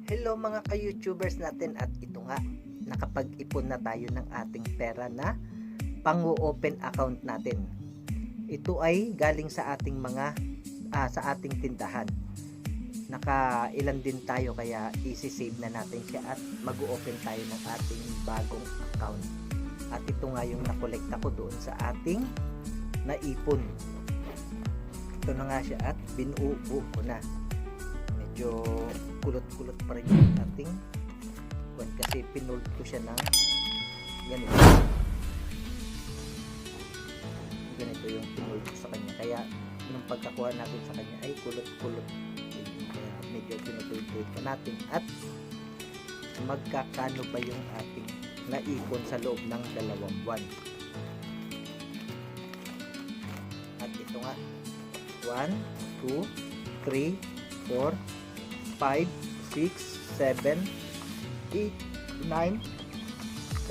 Hello mga ka-YouTubers natin, at ito nga, nakapag-ipon na tayo ng ating pera na pang-open account natin. Ito ay galing sa ating sa ating tindahan. Nakailan din tayo, kaya isi-save na natin siya at mag-open tayo ng ating bagong account. At ito nga yung nakolekta ko doon sa ating naipon. Ito na nga siya at binuo ko na. Medyo kulot-kulot pa rin yung ating buwan kasi pinold ko siya ng ganito yung pinold ko sa kanya, kaya nung pagkakuha natin sa kanya ay kulot-kulot, kaya medyo pinutuloy pa natin. At magkakano ba yung ating naipon sa loob ng 2 buwan? At ito nga, 1, 2, 3, 4, 5, 6, 7, 8, 9,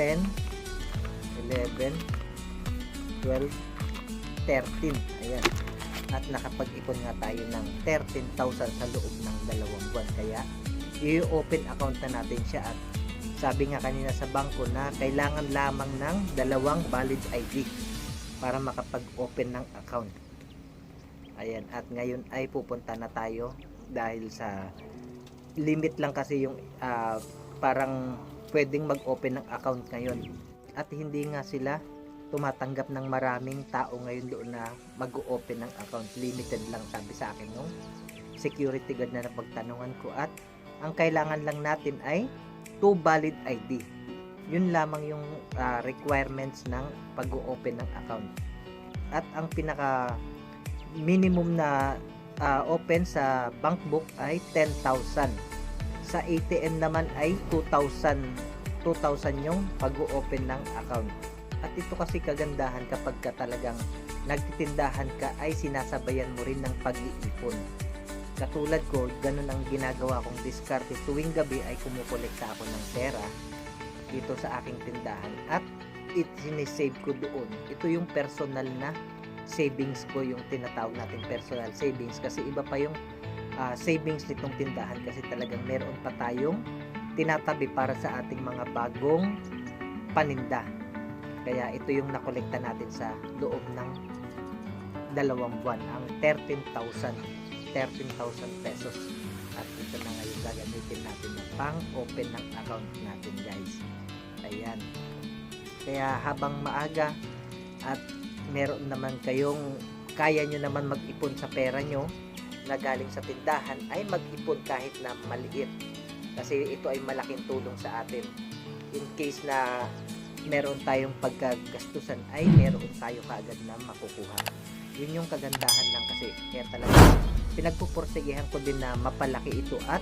10, 11, 12, 13. Ayan. At nakapag-ipon nga tayo ng 13,000 sa loob ng 2 buwan. Kaya i-open account na natin siya. At sabi nga kanina sa bangko na kailangan lamang ng 2 valid ID para makapag-open ng account. Ayan. At ngayon ay pupunta na tayo dahil sa limit lang kasi yung parang pwedeng mag-open ng account ngayon, at hindi nga sila tumatanggap ng maraming tao ngayon doon na mag-open ng account. Limited lang, sabi sa akin nung security guard na napagtanungan ko. At ang kailangan lang natin ay 2 valid ID. Yun lamang yung requirements ng pag-open ng account. At ang pinaka minimum na open sa bank book ay 10,000. Sa ATM naman ay 2,000 yung pag-open ng account. At ito kasi kagandahan kapag ka talagang nagtitindahan ka ay sinasabayan mo rin ng pag-iipon. Katulad ko, ganun ang ginagawa kong diskarte. Tuwing gabi ay kumukolekta ako ng pera dito sa aking tindahan at sinisave ko doon. Ito yung personal na savings ko, yung tinatawag natin personal savings, kasi iba pa yung savings nitong tindahan kasi talagang meron pa tayong tinatabi para sa ating mga bagong paninda. Kaya ito yung nakolekta natin sa loob ng 2 buwan, ang 13,000 pesos. At ito na ngayon gagamitin natin na pang open ng account natin, guys. Ayan. Kaya habang maaga at meron naman kayong kaya nyo naman mag-ipon sa pera nyo na galing sa tindahan, ay mag-ipon kahit na maliit, kasi ito ay malaking tulong sa atin. In case na meron tayong pagkagastusan ay meron tayo kaagad na makukuha. Yun yung kagandahan lang kasi, kaya talaga pinagpupursigihan ko din na mapalaki ito at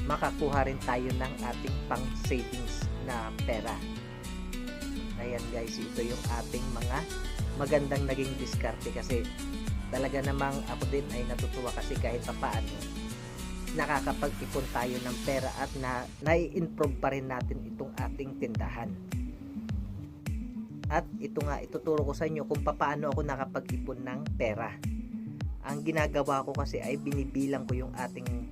makakuha rin tayo ng ating pang savings na pera. Ayan guys, ito yung ating mga magandang naging diskarte, kasi talaga namang ako din ay natutuwa kasi kahit papaano nakakapag-ipon tayo ng pera at nai-improve pa rin natin itong ating tindahan. At ito nga, ituturo ko sa inyo kung paano ako nakapag-ipon ng pera. Ang ginagawa ko kasi ay binibilang ko yung ating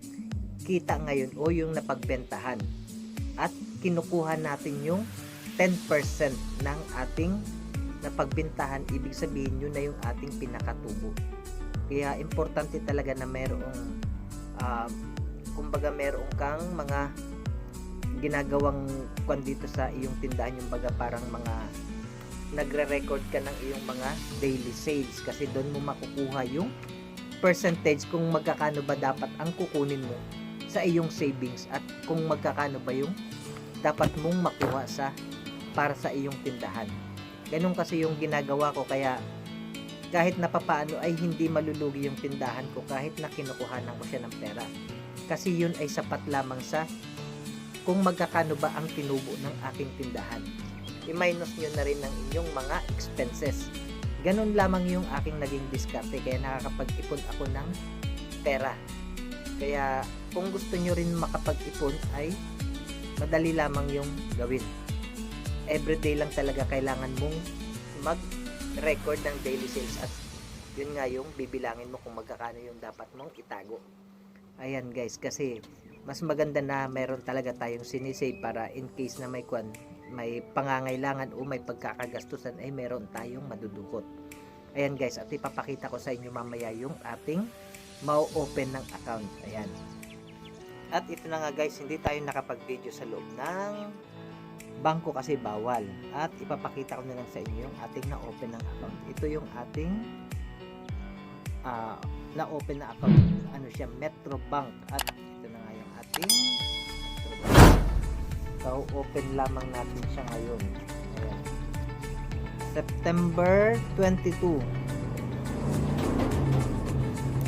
kita ngayon o yung napagbentahan, at kinukuha natin yung 10% ng ating napagbentahan. Ibig sabihin yun na yung ating pinakatubo. Kaya importante talaga na merong kumbaga meron kang mga ginagawang dito sa iyong tindahan, yung baga parang mga nagre-record ka ng iyong mga daily sales, kasi doon mo makukuha yung percentage kung magkakano ba dapat ang kukunin mo sa iyong savings at kung magkakano ba yung dapat mong makuha para sa iyong tindahan. Ganun kasi yung ginagawa ko, kaya kahit na papaano ay hindi malulugi yung tindahan ko kahit na kinukuhanan ko siya ng pera, kasi yun ay sapat lamang sa kung magkakano ba ang tinubo ng aking tindahan. I-minus nyo na rin ng inyong mga expenses. Ganun lamang yung aking naging diskarte, kaya nakakapag-ipon ako ng pera. Kaya kung gusto nyo rin makapag-ipon ay madali lamang yung gawin. Everyday lang talaga kailangan mong mag-record ng daily sales, at yun nga yung bibilangin mo kung magkakano yung dapat mong itago. Ayan guys, kasi mas maganda na meron talaga tayong sinisave para in case na may pangangailangan o may pagkakagastusan ay meron tayong madudukot. Ayan guys, at ipapakita ko sa inyo mamaya yung ating mau-open ng account. Ayan. At ito na nga guys, hindi tayo nakapag-video sa loob ng bangko kasi bawal. At ipapakita ko na lang sa inyo yung ating na-open ng account. Ito yung ating na-open na account. Ano siya? Metro Bank. At ito na nga yung ating Metro Bank. So, open lamang natin siya ngayon. Ayan. September 22.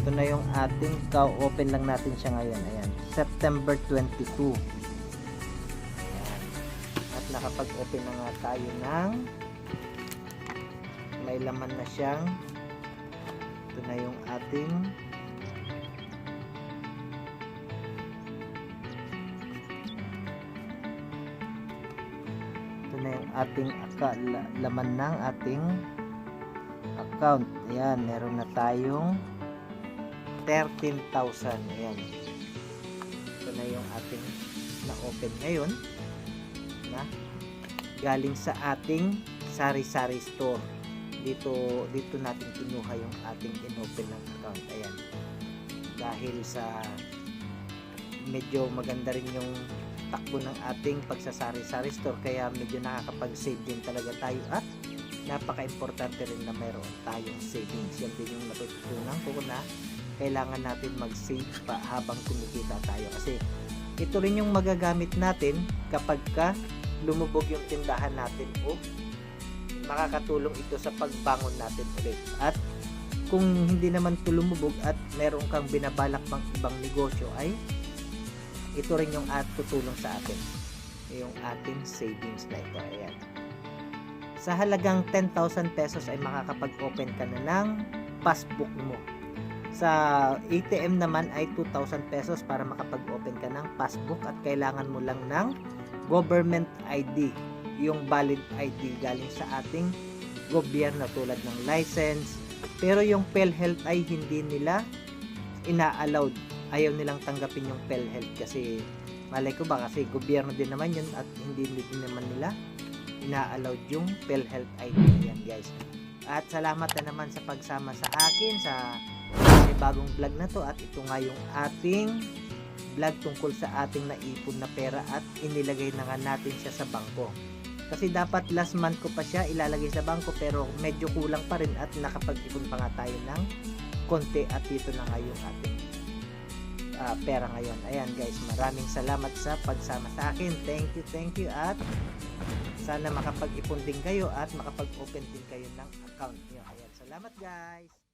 Ito na yung ating open lang natin siya ngayon. Ayan. September 22. Ayan. At nakapag-open na nga tayo ng may laman na siyang ito na yung ating laman ng ating account. Ayan, meron na tayong 13,000. Ayan. Ito na yung ating na-open ngayon na galing sa ating sari-sari store. Dito natin kinuha yung ating in-open ng account. Ayan. Dahil sa medyo maganda rin yung takbo ng ating pagsasari-sari store, kaya medyo nakakapag-save din talaga tayo at napaka-importante rin na mayroon tayong savings. Yan din yung natutunan ko na kailangan natin mag-save pa habang kumikita tayo, kasi ito rin yung magagamit natin kapag lumubog yung tindahan natin o makakatulong ito sa pagbangon natin ulit. At kung hindi naman ito lumubog at meron kang binabalak pang ibang negosyo, ay ito rin yung tutulong sa atin, yung ating savings na ito. Ayan. Sa halagang 10,000 pesos ay makakapag-open ka na ng passbook mo. Sa ATM naman ay 2,000 pesos para makapag-open ka ng passbook, at kailangan mo lang ng government ID, yung valid ID galing sa ating gobyerno tulad ng license. Pero yung PhilHealth ay hindi nila ina-allowed. Ayaw nilang tanggapin yung PhilHealth kasi malay ko ba kasi gobyerno din naman yun at hindi din naman nila ina-allowed yung PhilHealth ID. Yan guys. At salamat na naman sa pagsama sa akin sa bagong vlog na to, at ito nga yung ating vlog tungkol sa ating naipon na pera at inilagay na nga natin siya sa bangko. Kasi dapat last month ko pa siya ilalagay sa bangko, pero medyo kulang pa rin at nakapag-ipon pa nga tayo ng konti, at dito na nga yung ating pera ngayon. Ayan guys, maraming salamat sa pagsama sa akin. Thank you, at sana makapag-ipon din kayo at makapag-open din kayo ng account nyo. Ayan, salamat guys.